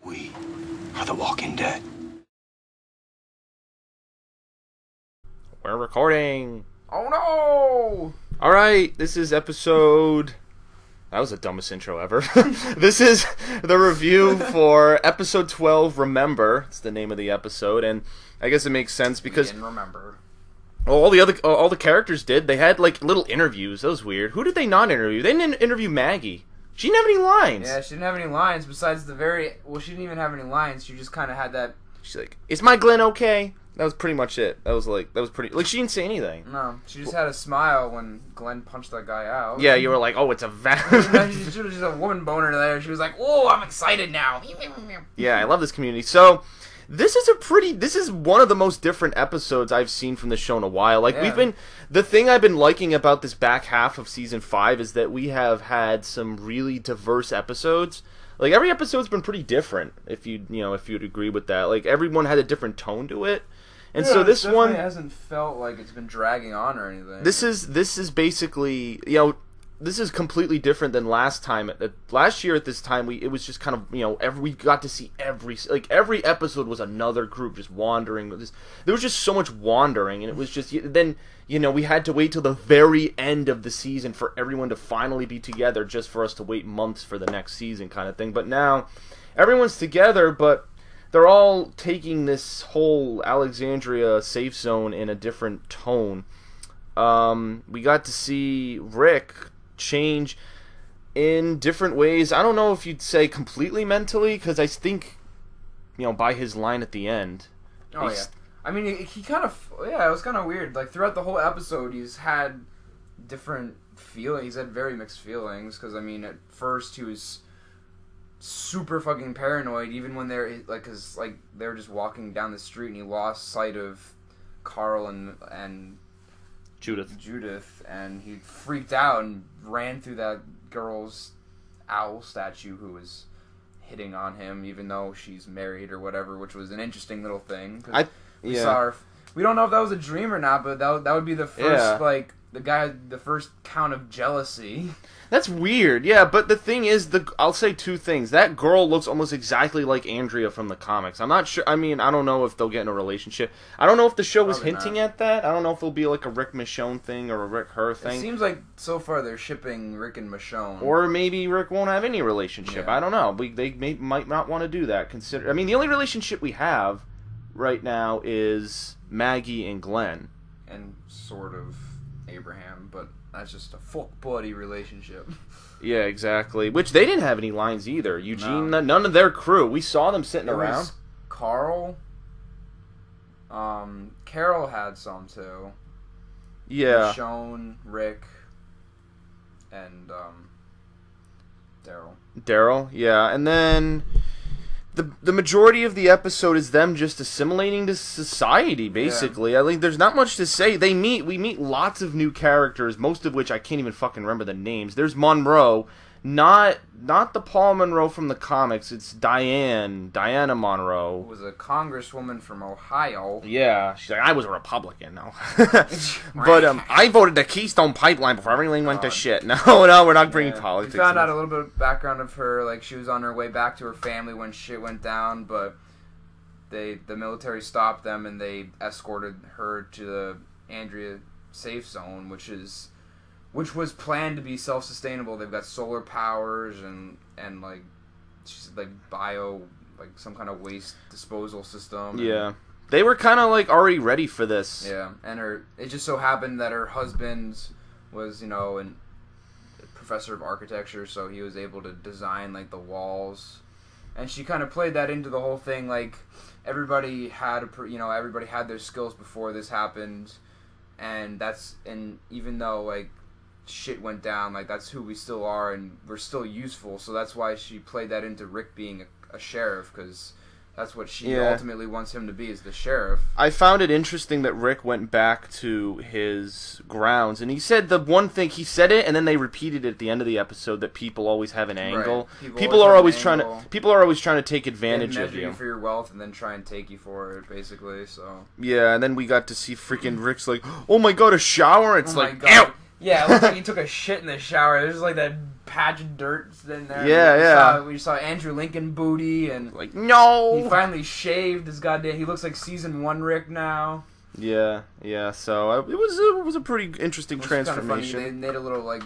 We are the Walking Dead. We're recording. Oh no! Alright, this is episode... That was the dumbest intro ever. This is the review for episode 12, Remember. It's the name of the episode, and I guess it makes sense because... Didn't remember. all the characters did. They had, like, little interviews. That was weird. Who did they not interview? They didn't interview Maggie. She didn't have any lines. Yeah, she didn't have any lines besides the very... Well, she didn't even have any lines. She just kind of had that... She's like, is my Glenn okay? That was pretty much it. That was pretty... Like, she didn't say anything. No, she just had a smile when Glenn punched that guy out. Yeah, you were like, oh, it's a She was just a woman boner there. She was like, oh, I'm excited now. Yeah, I love this community. So, this is one of the most different episodes I've seen from the show in a while. Like, Yeah. the thing I've been liking about this back half of season 5 is that we have had some really diverse episodes. Like, every episode's been pretty different, if you'd agree with that. Like, everyone had a different tone to it. And so this one hasn't felt like it's been dragging on or anything. This is basically, this is completely different than last time. Last year at this time, it was just kind of, we got to see every episode was another group just wandering. There was just so much wandering, and it was just, then, we had to wait till the very end of the season for everyone to finally be together just for us to wait months for the next season kind of thing. But now, everyone's together, but they're all taking this whole Alexandria safe zone in a different tone. We got to see Rick change in different ways. I don't know if you'd say completely mentally, because I think, by his line at the end. Oh, yeah. I mean, he kind of... Yeah, it was kind of weird. Like, throughout the whole episode, he's had different feelings. He's had very mixed feelings, because, I mean, at first he was super fucking paranoid, even when they're, like, cause, like, they were just walking down the street, and he lost sight of Carl and Judith, and he freaked out and ran through that girl's owl statue who was hitting on him, even though she's married or whatever, which was an interesting little thing. We saw her. We don't know if that was a dream or not, but that would be the first, the first count of jealousy. That's weird, yeah, but the thing is, I'll say two things. That girl looks almost exactly like Andrea from the comics. I'm not sure, I don't know if they'll get in a relationship. I don't know if the show was hinting at that. I don't know if it'll be like a Rick Michonne thing or a Rick Her thing. It seems like, so far, they're shipping Rick and Michonne. Or maybe Rick won't have any relationship. Yeah. I don't know. They might not want to do that. The only relationship we have right now is Maggie and Glenn. And sort of Abraham, but that's just a fuck buddy relationship. Yeah, exactly. Which they didn't have any lines either. Eugene, none of their crew. We saw them sitting around. Was Carl. Carol had some too. Yeah. Michonne, Rick, and Daryl. Daryl, yeah, and then the majority of the episode is them just assimilating to society, basically. Yeah. I think there's not much to say. We meet lots of new characters, most of which I can't even fucking remember the names. There's Monroe, not the Paul Monroe from the comics. It's Diana Monroe. Who was a congresswoman from Ohio. Yeah, she's like, I was a Republican, no. But I voted the Keystone Pipeline before everything went to shit. No, we're not bringing politics. We found out a little bit of background of her, like she was on her way back to her family when shit went down, but the military stopped them and they escorted her to the Andrea safe zone, which was planned to be self-sustainable. They've got solar powers and like she's like some kind of waste disposal system. Yeah. They were kind of like already ready for this. Yeah, and it just so happened that her husband was, a professor of architecture, so he was able to design like the walls. And she kind of played that into the whole thing, like everybody had their skills before this happened, and even though like shit went down, like that's who we still are and we're still useful, so that's why she played that into Rick being a sheriff, because that's what she ultimately wants him to be, is the sheriff. I found it interesting that Rick went back to his grounds, and he said the one thing, he said it, and then they repeated it at the end of the episode, that people always have an angle. Right. People are always trying to take advantage of you. For your wealth and then try and take you for it, basically, so. Yeah, and then we got to see freaking Rick's like, oh my god, a shower? It's like, God. Yeah, it looked like he took a shit in the shower. There's like that patch of dirt in there. Yeah, We saw Andrew Lincoln booty, and Like, no! he finally shaved his goddamn. He looks like season 1 Rick now. Yeah. So it was a pretty interesting It was kinda transformation. funny. They made a little like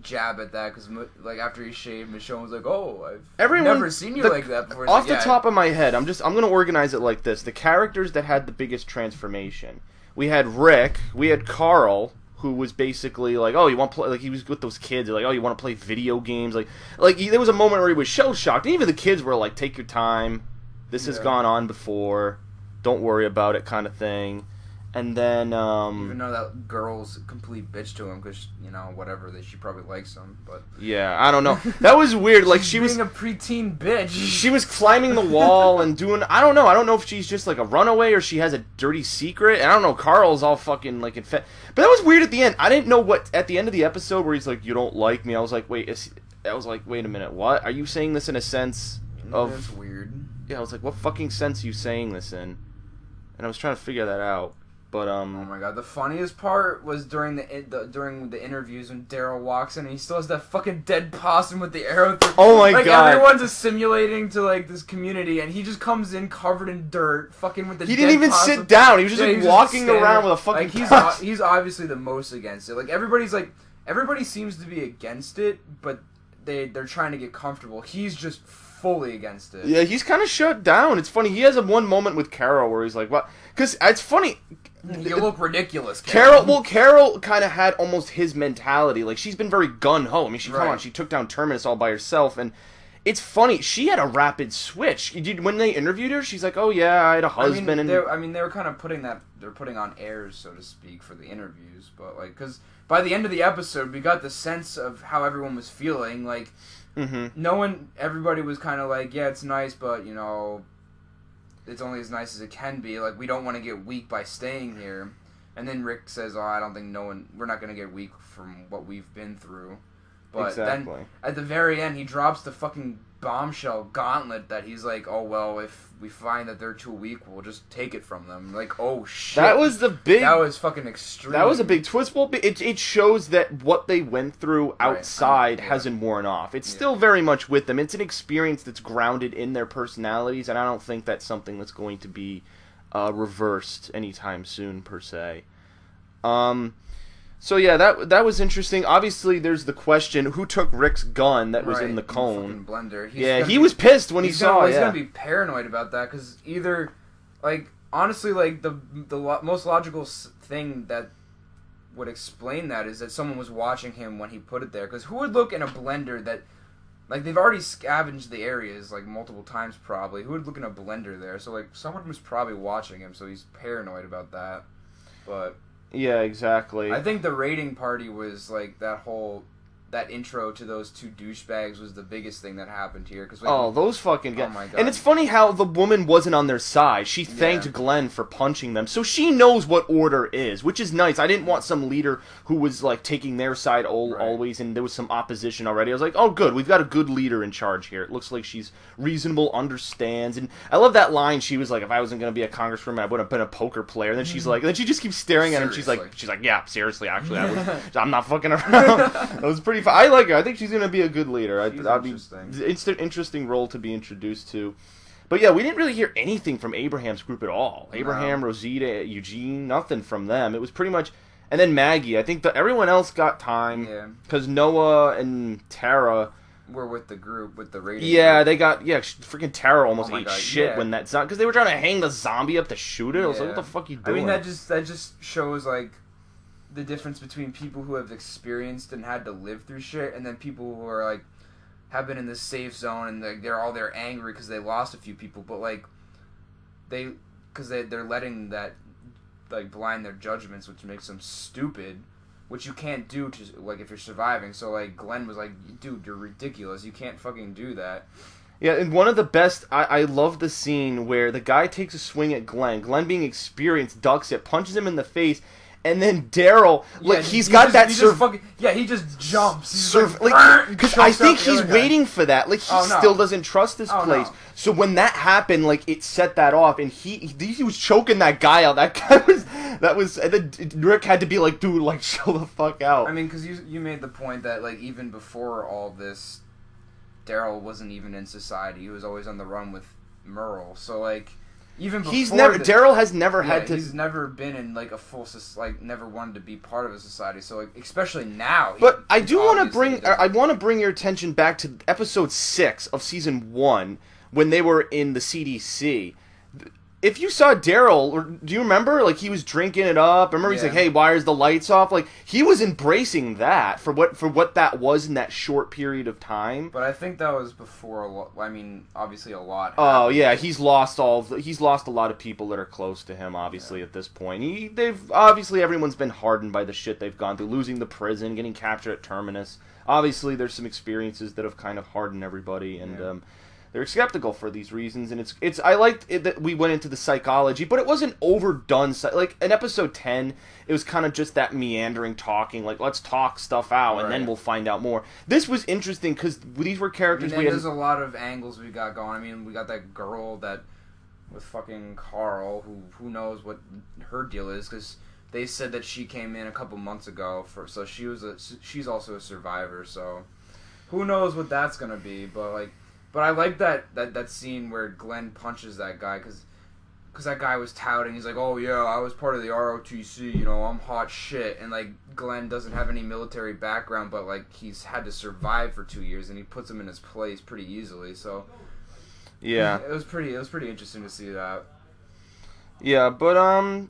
jab at that because like after he shaved, Michonne was like, "Oh, I've Everyone- never seen you like that before." It's Off like, the yeah, top of my head, I'm gonna organize it like this: the characters that had the biggest transformation. We had Rick. We had Carl, who was basically like, "Oh, you want to play?" Like he was with those kids. They're like, "Oh, you want to play video games?" There was a moment where he was shell shocked. And even the kids were like, "Take your time. This has gone on before. Don't worry about it," kind of thing. And then, even though that girl's a complete bitch to him because whatever that she probably likes him, but yeah, I don't know. That was weird. Like she being was a preteen bitch. She was climbing the wall and doing... I don't know if she's just like a runaway or she has a dirty secret. And I don't know, Carl's all fucking like... But that was weird at the end. I didn't know what... At the end of the episode where he's like, "You don't like me," I was like, wait a minute, what? Are you saying this in a sense of... That's weird. Yeah, I was like, what fucking sense are you saying this in? And I was trying to figure that out. But, Oh my god, the funniest part was during the interviews when Daryl walks in and he still has that fucking dead possum with the arrow through. Oh my god. Everyone's assimilating to like this community and he just comes in covered in dirt, fucking with the He dead didn't even possum. sit down. He was just Yeah, like he was walking standing around there. with a fucking like he's obviously the most against it. Like everybody seems to be against it, but they're trying to get comfortable. He's just fully against it. Yeah, he's kind of shut down. It's funny. He has one moment with Carol where he's like, "What?" Because it's funny. You look ridiculous, Carol kind of had almost his mentality. Like, she's been very gun-ho. I mean, she took down Terminus all by herself, and it's funny. She had a rapid switch. When they interviewed her, she's like, "Oh yeah, I had a husband." they were kind of putting on airs, so to speak, for the interviews. But like, because by the end of the episode, we got the sense of how everyone was feeling. Like, everybody was kind of like, "Yeah, it's nice, but it's only as nice as it can be. Like, we don't want to get weak by staying here." And then Rick says, "Oh, I don't think we're not going to get weak from what we've been through." But then, at the very end, he drops the fucking bombshell gauntlet that he's like, "Oh, well, if we find that they're too weak, we'll just take it from them." Like, oh, shit. That was fucking extreme. That was a big twist. Well, it shows that what they went through outside hasn't worn off. It's still very much with them. It's an experience that's grounded in their personalities, and I don't think that's something that's going to be reversed anytime soon, per se. So yeah, that was interesting. Obviously, there's the question: who took Rick's gun that was in the cone? Blender. He was pissed when he saw it. He's gonna be paranoid about that because either, like, honestly, like the most logical thing that would explain that is that someone was watching him when he put it there. Because who would look in a blender that, like, they've already scavenged the areas like multiple times probably. Who would look in a blender there? So like someone was probably watching him, so he's paranoid about that. But yeah, exactly. I think the raiding party was like that intro to those two douchebags was the biggest thing that happened here. Cause those fucking guys. Oh my God. And it's funny how the woman wasn't on their side. She thanked Glenn for punching them. So she knows what order is, which is nice. I didn't want some leader who was like taking their side always, and there was some opposition already. I was like, oh good, we've got a good leader in charge here. It looks like she's reasonable, understands. And I love that line. She was like, if I wasn't going to be a congresswoman, I would have been a poker player. And then she's like, then she just keeps staring at him. She's like, yeah, seriously, actually, I'm not fucking around. That was pretty fun. I like her. I think she's going to be a good leader. It's an interesting role to be introduced to. But yeah, we didn't really hear anything from Abraham's group at all. Abraham, Rosita, Eugene, nothing from them. It was pretty much... And then Maggie. I think everyone else got time. Because Noah and Tara... were with the group, with the raiding Yeah, group. they got... Yeah, freaking Tara almost ate shit when that zombie... Because they were trying to hang the zombie up to shoot it. I was like, what the fuck are you doing? I mean, that just shows, like, the difference between people who have experienced and had to live through shit, and then people who are like have been in this safe zone and they're angry because they lost a few people, but like they're letting that like blind their judgments, which makes them stupid, which you can't do to like if you're surviving. So like Glenn was like, dude, you're ridiculous. You can't fucking do that. Yeah, and one of the best, I love the scene where the guy takes a swing at Glenn. Glenn, being experienced, ducks it, punches him in the face. And then Daryl, like, he just jumps. Because I think he's waiting for that. Like, he still doesn't trust this place. No. So when that happened, like, it set that off. And he was choking that guy out. That guy was... That was, and then Rick had to be like, dude, like, chill the fuck out. I mean, because you made the point that, like, even before all this, Daryl wasn't even in society. He was always on the run with Merle. So, like, even before Daryl has never had to... He's never been in, like, a full... Like, never wanted to be part of a society. So, like, especially now... But I do want to bring... I want to bring your attention back to episode 6 of season 1, when they were in the CDC. If you saw Daryl, do you remember? Like, he was drinking it up. I remember he's like, hey, why is the lights off? Like, he was embracing that for what that was in that short period of time. But I think that was before a lot. I mean, obviously a lot happened. Oh, yeah, he's lost a lot of people that are close to him, obviously, at this point. Obviously, everyone's been hardened by the shit they've gone through, losing the prison, getting captured at Terminus. Obviously, there's some experiences that have kind of hardened everybody, and, they're skeptical for these reasons, and it's. I liked it that we went into the psychology, but it wasn't overdone. Like in episode 10, it was kind of just that meandering talking, like let's talk stuff out, and then we'll find out more. This was interesting because these were characters there's a lot of angles we got going. I mean, we got that girl that with fucking Carl, who knows what her deal is, because they said that she came in a couple months ago, so she's also a survivor. So who knows what that's gonna be, but I like that scene where Glenn punches that guy because that guy was touting. He's like, oh yeah, I was part of the ROTC, you know, I'm hot shit. And like Glenn doesn't have any military background, but like he's had to survive for 2 years, and he puts him in his place pretty easily. So yeah, it was pretty interesting to see that. Yeah, but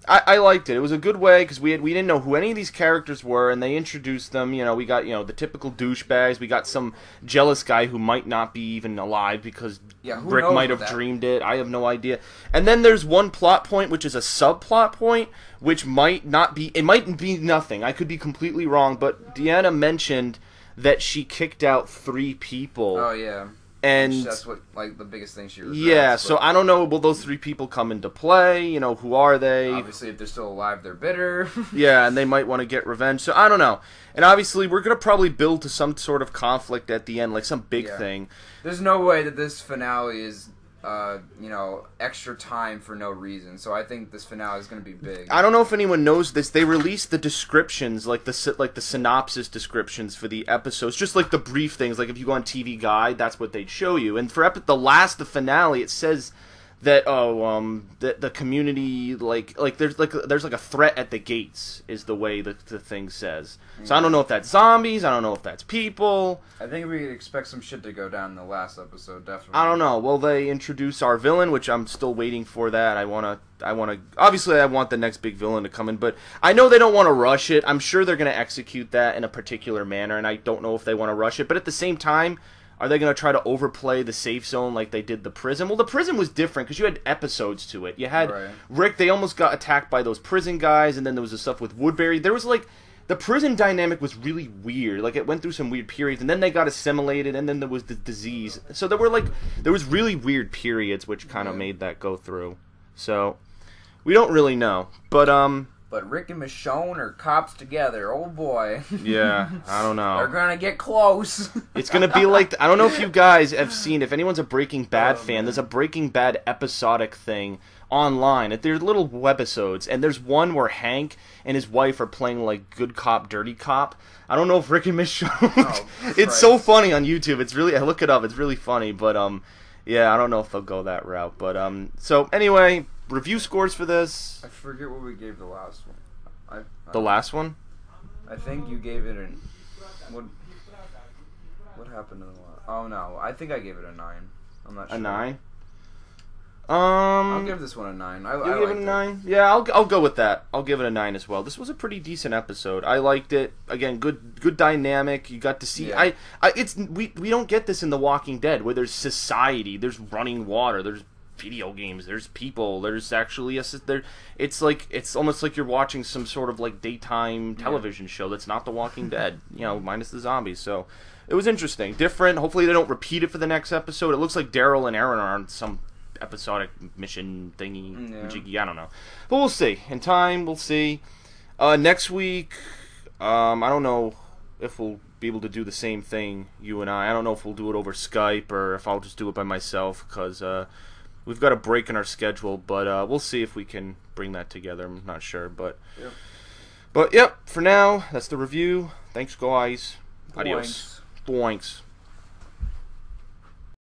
I liked it. It was a good way because we didn't know who any of these characters were, and they introduced them. You know, we got the typical douchebags. We got some jealous guy who might not be even alive because Rick might have dreamed it. I have no idea. And then there's one plot point which is a subplot point, which might not be. It might be nothing. I could be completely wrong, but Deanna mentioned that she kicked out 3 people. Oh yeah. And that's what the biggest thing she regrets. Yeah, so I don't know, will those 3 people come into play? You know, who are they? Obviously, if they're still alive, they're bitter. Yeah, and they might want to get revenge. So I don't know. And obviously, we're going to probably build to some sort of conflict at the end, like some big thing. There's no way that this finale is, extra time for no reason. So I think this finale is going to be big. I don't know if anyone knows this. They released the descriptions, like the synopsis descriptions for the episodes, just like the brief things. Like if you go on TV Guide, that's what they'd show you. And for the finale, it says that that the community there's a threat at the gates is the way the thing says. So I don't know if that's zombies, I don't know if that's people. I think we expect some shit to go down in the last episode, definitely. I don't know. Will they introduce our villain, which I'm still waiting for that. I want obviously I want the next big villain to come in, but I know they don't want to rush it. I'm sure they're going to execute that in a particular manner, and I don't know if they want to rush it, but at the same time, are they going to try to overplay the safe zone like they did the prison? Well, the prison was different because you had episodes to it. You had Rick, they almost got attacked by those prison guys, and then there was the stuff with Woodbury. There was the prison dynamic was really weird. Like, it went through some weird periods, and then they got assimilated, and then there was the disease. So there was really weird periods which kind of made that go through. So we don't really know. But Rick and Michonne are cops together. Oh boy. Yeah, I don't know. They're gonna get close. It's gonna be like, I don't know if you guys have seen, if anyone's a Breaking Bad fan, there's a Breaking Bad episodic thing online. They're little webisodes, and there's one where Hank and his wife are playing like good cop, dirty cop. I don't know if Rick and Michonne. It's so funny on YouTube. It's really, I look it up. It's really funny, but yeah, I don't know if they'll go that route. But so anyway. Review scores for this. I forget what we gave the last one. The last one? I think you gave it an... What happened to the last... Oh, no. I think I gave it a 9. I'm not sure. A 9? I'll give this one a 9. You give it a 9? Yeah, I'll go with that. I'll give it a 9 as well. This was a pretty decent episode. I liked it. Again, good dynamic. You got to see... Yeah. We don't get this in The Walking Dead, where there's society, there's running water, there's video games, there's people, there's actually it's almost like you're watching some sort of like daytime television show that's not The Walking Dead, minus the zombies. So it was interesting, different. Hopefully they don't repeat it for the next episode. It looks like Daryl and Aaron are on some episodic mission thingy jiggy, I don't know, but we'll see in time. We'll see. Next week, I don't know if we'll be able to do the same thing, you and I don't know if we'll do it over Skype or if I'll just do it by myself, because we've got a break in our schedule, but we'll see if we can bring that together. I'm not sure, but Yep. But yep, for now, that's the review. Thanks, guys. Adios. Boinks.